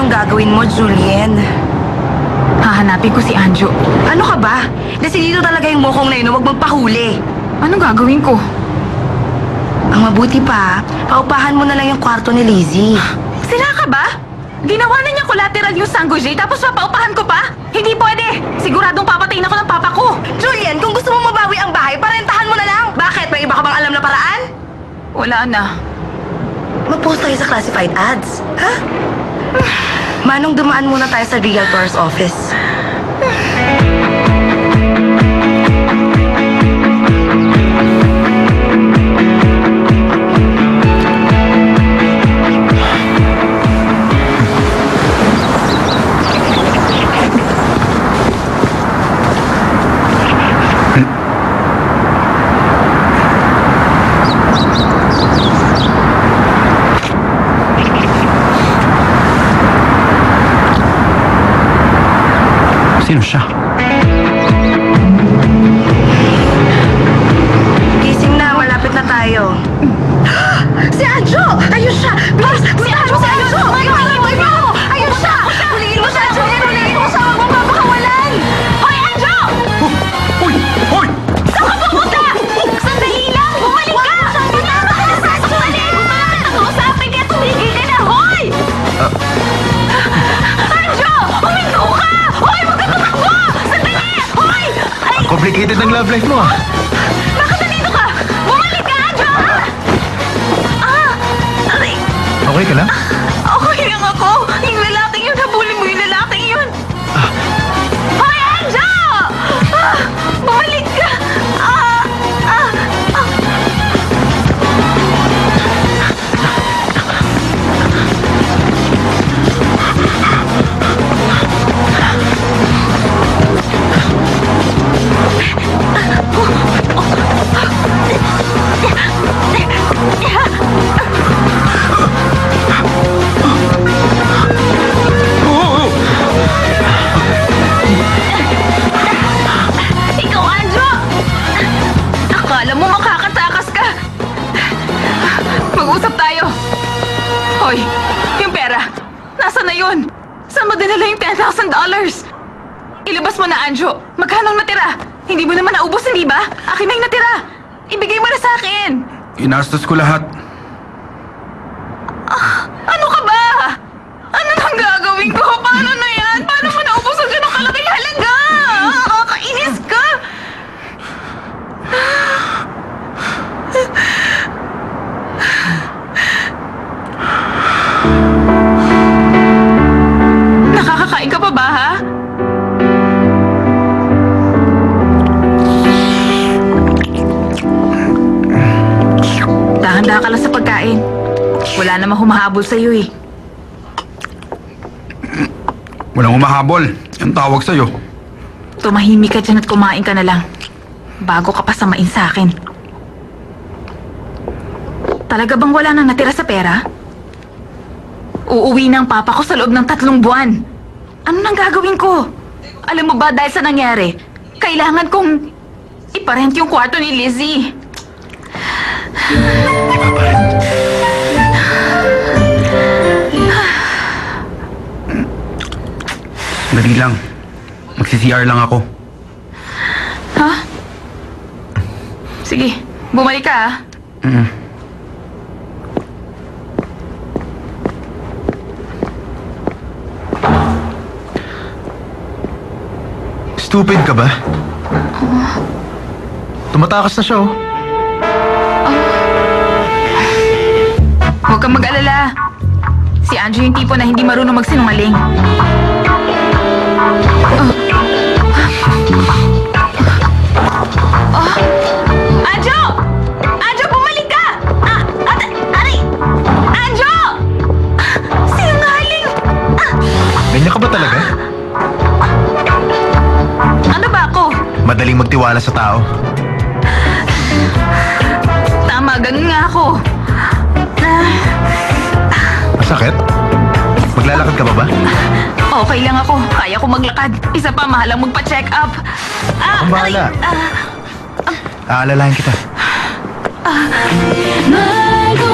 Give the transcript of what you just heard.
anong gagawin mo, Julian? Hahanapin ko si Anjo. Ano ka ba? Desidido talaga yung mokong na yun, huwag magpahuli. Anong gagawin ko? Ang mabuti pa, paupahan mo na lang yung kwarto ni Lizzie. Sila ka ba? Ginawa na niya collateral yung Sangoje tapos papaupahan ko pa? Hindi pwede! Siguradong papatayin ako ng papa ko! Julian, kung gusto mo mabawi ang bahay, parentahan mo na lang. Bakit? May iba ka bang alam na paraan? Wala na. Mag-post tayo sa classified ads. Ha? Manong, dumaan muna tayo sa realtor's office. Sino siya? Gising na, malapit na tayo. Si Anjo! Ayun siya! Bilis! Si Anjo! Si Anjo! Ayun siya! Huliin mo siya! Julian, huliin mo siya! Huwag mo papakawalan! Hoy, Anjo! Hoy! Hoy! Saan ka pupunta? Sandali lang! Bumalik ka! Sandali! Gusto lang kita kausapin kaya tumigil ka na! Hoy! Anjo! Huminto ka! Hoy! Huwag ka tumakbo! Sandali! Hoy! Ay! Complicated ng love life mo ah. Bakit nandito ka? Bumalik ka, Anjo! Aray! Okay ka lang? Okay lang ako! Yung lalaking yun, habulin mo yung lalaking yun! Hoy, Anjo! Bumalik ka! Ikaw, Anjo! Akala mo makakatakas ka! Mag-usap tayo! Hoy, yung pera! Nasaan na yun? Saan mo dinala yung $10,000? Ilabas mo na, Anjo! Magkano ang natira? Hindi mo naman naubos, hindi ba? Akin na yung natira! Ibigay mo na sa akin! Inastos ko lahat. Ano ka ba? Ano nang gagawin ko? Paano na yan? Paano mo naubos ang ganong kalaking halaga? Nakakainis ka! Nakakakain ka pa ba, ha? Dahan-dahan ka lang sa pagkain. Wala namang humahabol sa'yo eh. Walang umahabol. Ang tawag sa'yo. Tumahimik ka dyan at kumain ka na lang. Bago ka pa samain sa akin. Talaga bang wala nang natira sa pera? Uuwi ng papa ko sa loob ng 3 buwan. Ano nang gagawin ko? Alam mo ba dahil sa nangyari, kailangan kong iparent yung kwarto ni Lizzie. Iba pa rin. Dali lang. Magsi-CR lang ako. Ha? Sige, bumalik ka ah. Stupid ka ba? Tumatakas na siya oh. Huwag kang mag-alala. Si Anjo yung tipo na hindi marunong magsinungaling. Anjo! Anjo, bumalik ka! Aray! Anjo! Sinungaling! Ganyan ka ba talaga? Ano ba ako? Madaling magtiwala sa tao. Tama, ganun nga ako. Masakit? Maglalakad ka pa ba? Okay lang ako. Kaya ko maglakad. Isa pa, mahalang magpa-check up. Akong bahala. Aalalahin kita. Nalgo